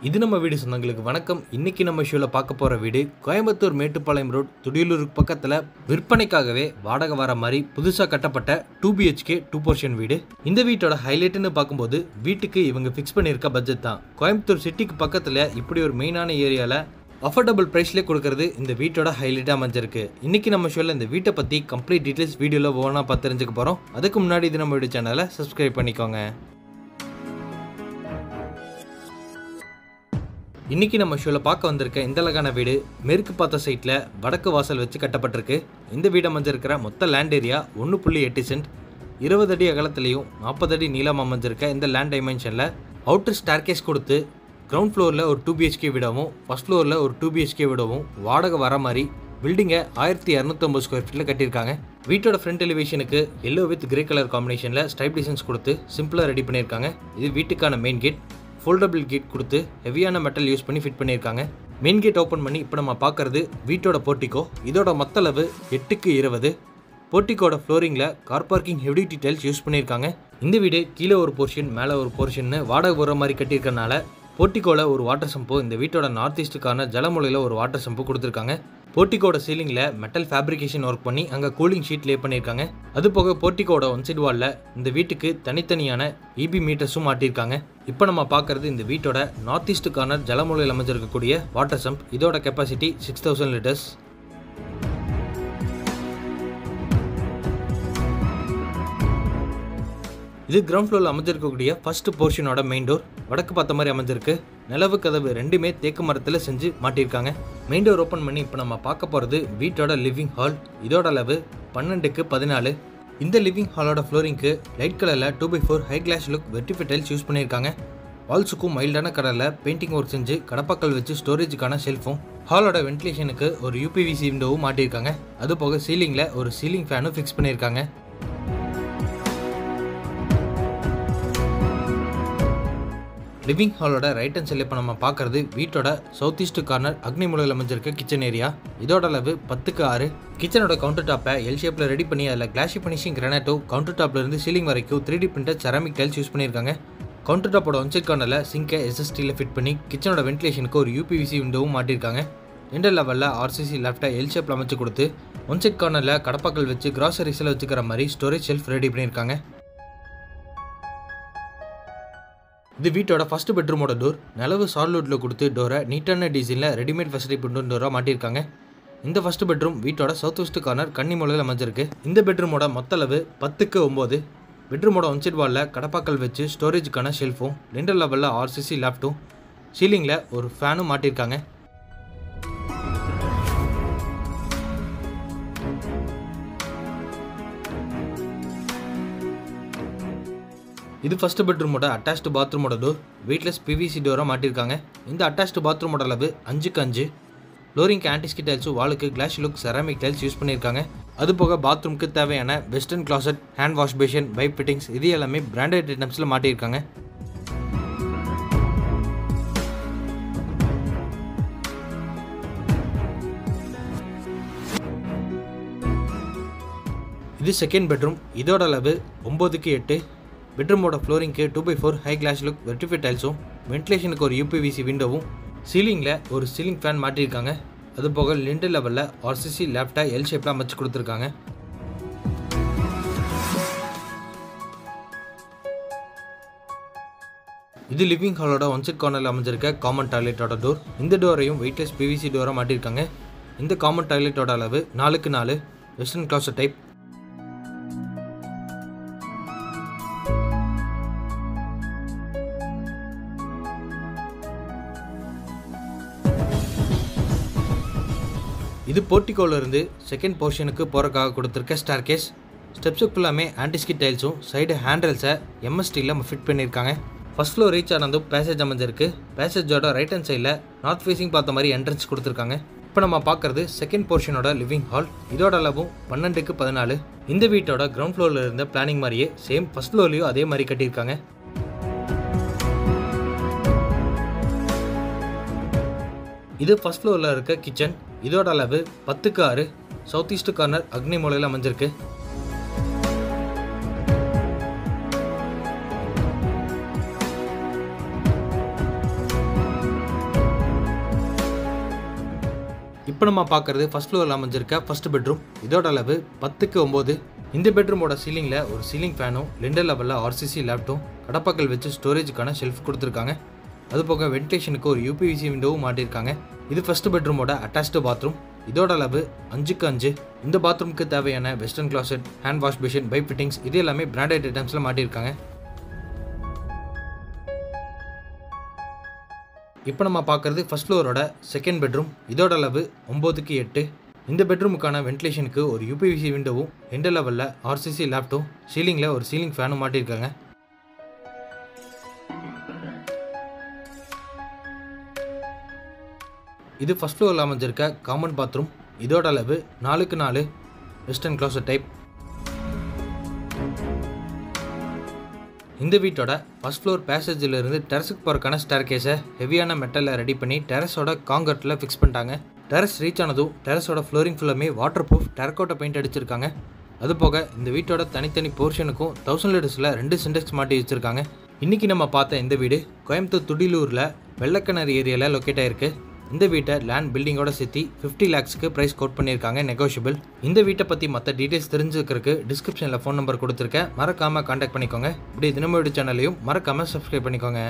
இது நம்ம வீடு சொந்தங்களுக்கு வணக்கம். இன்னைக்கு நம்ம ஷோல பார்க்க போற வீடு கோயம்புத்தூர் மேட்டுப்பாளையம் ரோட் துடியலூருக்கு பக்கத்துல விற்பனைக்காகவே வாடகை வர மாதிரி புதுசா கட்டப்பட்ட 2 BHK 2 போர்ஷன் வீடு. இந்த வீட்டோட ஹைலைட்னு பார்க்கும்போது வீட்டுக்கு இவங்க ஃபிக்ஸ் பண்ணியிருக்க பட்ஜெட் தான். கோயம்புத்தூர் சிட்டிக்கு பக்கத்துல இப்படி ஒரு மெயினான ஏரியால அஃபோர்டபுள் பிரைஸ்லேயே கொடுக்கறது இந்த வீட்டோட ஹைலைட்டாக அமைஞ்சிருக்கு. இன்னைக்கு நம்ம ஷோவில் இந்த வீட்டை பற்றி கம்ப்ளீட் டீட்டெயில்ஸ் வீடியோவில் ஒவ்வொன்றா பார்த்து தெரிஞ்சுக்க போகிறோம். அதுக்கு முன்னாடி இது நம்ம வீடியோ சேனலை சப்ஸ்கிரைப் பண்ணிக்கோங்க. இன்னைக்கு நம்ம ஷோவில் பார்க்க வந்திருக்க இந்த அழகான வீடு மேற்கு பார்த்த சைட்டில் வடக்கு வாசல் வச்சு கட்டப்பட்டிருக்கு. இந்த வீடு அமைஞ்சிருக்கிற மொத்த லேண்ட் ஏரியா 1.8 சென்ட், 20 அடி அகலத்திலையும் 40 அடி நீளம் அமைஞ்சிருக்க இந்த லேண்ட் டைமென்ஷனில் அவுட்டர் ஸ்டேர்கேஸ் கொடுத்து கிரவுண்ட் ஃப்ளோரில் ஒரு 2 BHK விடவும் ஃபர்ஸ்ட் ஃப்ளோரில் ஒரு 2 BHK விடவும் வாடகை வர மாதிரி பில்டிங்கை 1250 ஸ்கொயர் ஃபீட்டில் கட்டியிருக்காங்க. வீட்டோட ஃப்ரண்ட் எலிவேஷனுக்கு எல்லோ வித் கிரே கலர் காம்பினேஷனில் ஸ்டைப் டிசைன்ஸ் கொடுத்து சிம்பிளாக ரெடி பண்ணியிருக்காங்க. இது வீட்டுக்கான மெயின் கேட். ஃபோல்டபிள் கேட் கொடுத்து ஹெவியான மெட்டல் யூஸ் பண்ணி ஃபிட் பண்ணியிருக்காங்க. மெயின் கேட் ஓப்பன் பண்ணி இப்போ நம்ம பார்க்குறது வீட்டோட போர்ட்டிகோ. இதோட மொத்த அளவு 8x20. போர்ட்டிகோட ஃப்ளோரிங்கில் car parking heavy details use பண்ணியிருக்காங்க. இந்த வீடு கீழே ஒரு போர்ஷன் மேலே ஒரு போர்ஷன்னு வாடகை போகிற மாதிரி கட்டியிருக்கனால போர்ட்டிகோல ஒரு வாட்டர் சம்பு, இந்த வீட்டோட நார்த் ஈஸ்ட்டுக்கான ஜலமூலையில் ஒரு வாட்டர் சம்பு கொடுத்துருக்காங்க. போர்ட்டிகோட சீலிங்கில் மெட்டல் ஃபேப்ரிகேஷன் ஒர்க் பண்ணி அங்கே கூலிங் ஷீட் லே பண்ணியிருக்காங்க. அது போக போர்ட்டிகோட ஒன் சைடு வாலில் இந்த வீட்டுக்கு தனித்தனியான EB மீட்டர்ஸும் மாட்டியிருக்காங்க. இப்போ நம்ம பார்க்குறது இந்த வீட்டோட நார்த் ஈஸ்ட்டுக்கான ஜலமூலையில் அமைஞ்சிருக்கக்கூடிய வாட்டர் சம்ப். இதோட கெப்பாசிட்டி 6000 லிட்டர்ஸ். இது கிரவுண்ட் ஃப்ளோரில் அமைஞ்சிருக்கக்கூடிய ஃபர்ஸ்ட் போர்ஷனோட மெயின் டோர். வடக்கு பார்த்த மாதிரி அமைஞ்சிருக்கு. நிலவு கதவு ரெண்டுமே தேக்கு மரத்தில் செஞ்சு மாட்டியிருக்காங்க. மெயின் டோர் ஓப்பன் பண்ணி இப்போ நம்ம பார்க்க போகிறது வீட்டோட லிவிங் ஹால். இதோட அளவு 12x14. இந்த லிவிங் ஹாலோட ஃப்ளோரிங்க்கு லைட் கலரில் 2x4 ஹை கிளாஸ் லுக் வெர்டிஃபை டைல்ஸ் யூஸ் பண்ணியிருக்காங்க. வால்ஸுக்கும் மைல்டான கலரில் பெயிண்டிங் ஒர்க் செஞ்சு கடப்பாக்கள் வச்சு ஸ்டோரேஜுக்கான ஷெல்ஃபும் ஹாலோட வென்டிலேஷனுக்கு ஒரு UPVC விண்டோவும் மாட்டியிருக்காங்க. அது போக சீலிங்கில் ஒரு சீலிங் ஃபேனும் ஃபிக்ஸ் பண்ணியிருக்காங்க. லிவிங் ஹாலோட ரைட் ஹேண்ட் சைடில் இப்போ நம்ம பார்க்குறது வீட்டோட சவுத் ஈஸ்ட் கார்னர் அக்னி மூலையில் அமைஞ்சிருக்க கிச்சன் ஏரியா. இதோட அளவு 10x6. கிச்சனோட கவுண்டர் டாப்பை எல் ஷேப்பில் ரெடி பண்ணி அதில் கிளாஷி ஃபினிஷிங் கிரானைட்டோ கவுண்டர் டாப்ல இருந்து சீலிங் வரைக்கும் 3D printed ceramic tiles use பண்ணியிருக்காங்க. கவுண்டர் டாப்போட ஒன் சைட் கார்னரில் சிங்கை SSTயில் ஃபிட் பண்ணி கிச்சனோட வென்டிலேஷனுக்கு ஒரு UPVC விண்டோவும் மாட்டியிருக்காங்க. ரெண்டு லெவலில் RCC லெஃப்ட்டை எல் ஷேப்பில் அமைச்சு கொடுத்து ஒன் சைட் கார்னரில் கடப்பாக்கள் வச்சு கிராசரிஸில் வச்சுக்கிற மாதிரி ஸ்டோரேஜ் ஷெல்ஃப் ரெடி பண்ணியிருக்காங்க. இது வீட்டோட ஃபர்ஸ்ட் பெட்ரூமோட டோர். நிலவு சால்வுட்டில் கொடுத்து டோரை நீட்டான டிசைனில் ரெடிமேட் ஃபெசிலிட்டி பிரிண்ட் டோராக மாட்டியிருக்காங்க. இந்த ஃபர்ஸ்ட் பெட்ரூம் வீட்டோட சவுத் வெஸ்ட் கார்னர் கன்னி மூலையில் அமைஞ்சிருக்கு. இந்த பெட்ரூமோட மொத்த அளவு 10x9. பெட்ரூமோட ஒன் சைட் வாலில் கடப்பாக்கள் வச்சு ஸ்டோரேஜுக்கான ஷெல்ஃபும் 2 லெவலில் RCC லேப்டும் சீலிங்கில் ஒரு ஃபேனும் மாட்டியிருக்காங்க. இது ஃபர்ஸ்ட் பெட்ரூமோட அட்டாச்டு பாத்ரூமோட டோர். வெயிட்லெஸ் PVC டோராக மாட்டியிருக்காங்க. இந்த அட்டாச்டு பாத்ரூமோட அளவு 5x5. ஃப்ளோரிங்க்கு ஆன்டிஸ்கி டைல்ஸும் வாலுக்கு glass look ceramic tiles use பண்ணியிருக்காங்க. அது போக பாத்ரூமுக்கு தேவையான western closet, hand wash basin, pipe fittings இது எல்லாமே பிராண்டட் ஐட்டம்ஸில் மாட்டியிருக்காங்க. இது செகண்ட் பெட்ரூம். இதோட அளவு 9x8. பெட்ரூமோட ஃப்ளோரிங்க்கு 2x4 ஹை கிளாஸ் லுக் வெர்டிஃபை டைல்ஸும் வென்டிலேஷனுக்கு ஒரு UPVC விண்டோவும் சீலிங்கில் ஒரு சீலிங் ஃபேன் மாட்டியிருக்காங்க. அது போக 2 லெவலில் RCC லேப்டா எல் ஷேப்பில் அமைச்சு கொடுத்துருக்காங்க. இது லிவிங் ஹாலோட ஒன் சைட் கார்னரில் அமைஞ்சிருக்க காமன் டாய்லெட்டோட டோர். இந்த டோரையும் வெயிட்லெஸ் PVC டோராக மாட்டியிருக்காங்க. இந்த காமன் டாய்லெட்டோட அளவு 4x4 வெஸ்டர்ன் கிளாசட் டைப். இது போர்ட்டிகோல இருந்து செகண்ட் போர்ஷனுக்கு போகிறக்காக கொடுத்துருக்க ஸ்டார்கேஸ். ஸ்டெப்ஸுக்கு ஃபுல்லாமே ஆன்டிஸ்கி டைல்ஸும் சைடு ஹேண்ட்ரெல்ஸை MSTயில் ஃபிட் பண்ணியிருக்காங்க. ஃபர்ஸ்ட் ஃப்ளோர் ரீச் ஆனதும் பேசேஜ் அமைஞ்சிருக்கு. பேசேஜோட ரைட் ஹேண்ட் சைடில் நார்த் ஃபேஸிங் பார்த்த மாதிரி என்ட்ரன்ஸ் கொடுத்துருக்காங்க. இப்போ நம்ம பார்க்குறது செகண்ட் போர்ஷனோட லிவிங் ஹால். இதோட அளவும் 12x14. இந்த வீட்டோட கிரவுண்ட் ஃப்ளோரில் இருந்த பிளானிங் மாதிரியே சேம் ஃபர்ஸ்ட் ஃப்ளோர்லையும் அதே மாதிரி கட்டியிருக்காங்க. இது ஃபர்ஸ்ட் ஃப்ளோரில் இருக்க கிச்சன். இதோட அளவு 10x6. சவுத் ஈஸ்ட் கார்னர் அக்னி மூலையில் அமைஞ்சிருக்கு. இப்போ நம்ம பார்க்குறது ஃபர்ஸ்ட் ஃப்ளோரில் அமைஞ்சிருக்க ஃபர்ஸ்ட் பெட்ரூம். இதோட அளவு 10x9. இந்த பெட்ரூமோட சீலிங்கில் ஒரு சீலிங் ஃபேனும் லிண்டர் லெவலில் ஆர்சிசி லேப்டும் கடப்பாக்கள் வச்சு ஸ்டோரேஜுக்கான ஷெல்ஃப் கொடுத்துருக்காங்க. அதுபோக வென்டிலேஷனுக்கு ஒரு யூபிவிசி விண்டோவும் மாட்டியிருக்காங்க. இது ஃபர்ஸ்ட் பெட்ரூமோட அட்டாச்டு பாத்ரூம். இதோட அளவு 5x5. இந்த பாத்ரூமுக்கு தேவையான western closet, hand wash basin, pipe fittings இது எல்லாமே பிராண்டட் ஐட்டம்ஸில் மாட்டியிருக்காங்க. இப்போ நம்ம பார்க்குறது ஃபர்ஸ்ட் ஃப்ளோரோட செகண்ட் பெட்ரூம். இதோட அளவு 9x8. இந்த பெட்ரூமுக்கான வென்டிலேஷனுக்கு ஒரு யூபிவிசி விண்டோவும் லிண்டர் லெவலில் ஆர்சிசி லேப்டும் சீலிங்கில் ஒரு சீலிங் ஃபேனும் மாட்டியிருக்காங்க. இது ஃபர்ஸ்ட் ஃப்ளோரில் அமைஞ்சிருக்க காமன் பாத்ரூம். இதோட அளவு 4x4 வெஸ்டர்ன் கிளாசெட் டைப். இந்த வீட்டோட ஃபர்ஸ்ட் ஃப்ளோர் பேசேஜில் இருந்து டெரஸுக்கு போகிறக்கான ஸ்டேர் கேஸை ஹெவியான மெட்டலில் ரெடி பண்ணி டெரஸோட காங்கிரீட்டில் ஃபிக்ஸ் பண்ணிட்டாங்க. டெரஸ் ரீச் ஆனதும் டெரஸோட ஃப்ளோரிங் ஃபுல்லாமே வாட்டர் ப்ரூஃப் டெரக்கோட்டா பெயிண்ட் அடிச்சிருக்காங்க. அதுபோக இந்த வீட்டோட தனித்தனி போர்ஷனுக்கும் 1000 லிட்டர்ஸில் 2 சிண்டெக்ஸ் மாட்டி வச்சுருக்காங்க. இன்றைக்கி நம்ம பார்த்த இந்த வீடு கோயம்புத்தூர் துடிலூரில் வெள்ளக்கிணறு ஏரியாவில் லொக்கேட் ஆகிருக்கு. இந்த வீட்டை லேண்ட் பில்டிங்கோட சேர்த்து 50 lakhsக்கு ப்ரைஸ் கோட் பண்ணியிருக்காங்க, நெகோஷியபிள். இந்த வீட்டை பற்றி மற்ற டீட்டெயில்ஸ் தெரிஞ்சுக்கிறதுக்கு டிஸ்கிரிப்ஷனில் ஃபோன் நம்பர் கொடுத்துருக்கேன், மறக்காமல் கான்டாக்ட் பண்ணிக்கோங்க. இப்படி தினமொழி சேனலையும் மறக்காமல் சப்ஸ்கிரைப் பண்ணிக்கோங்க.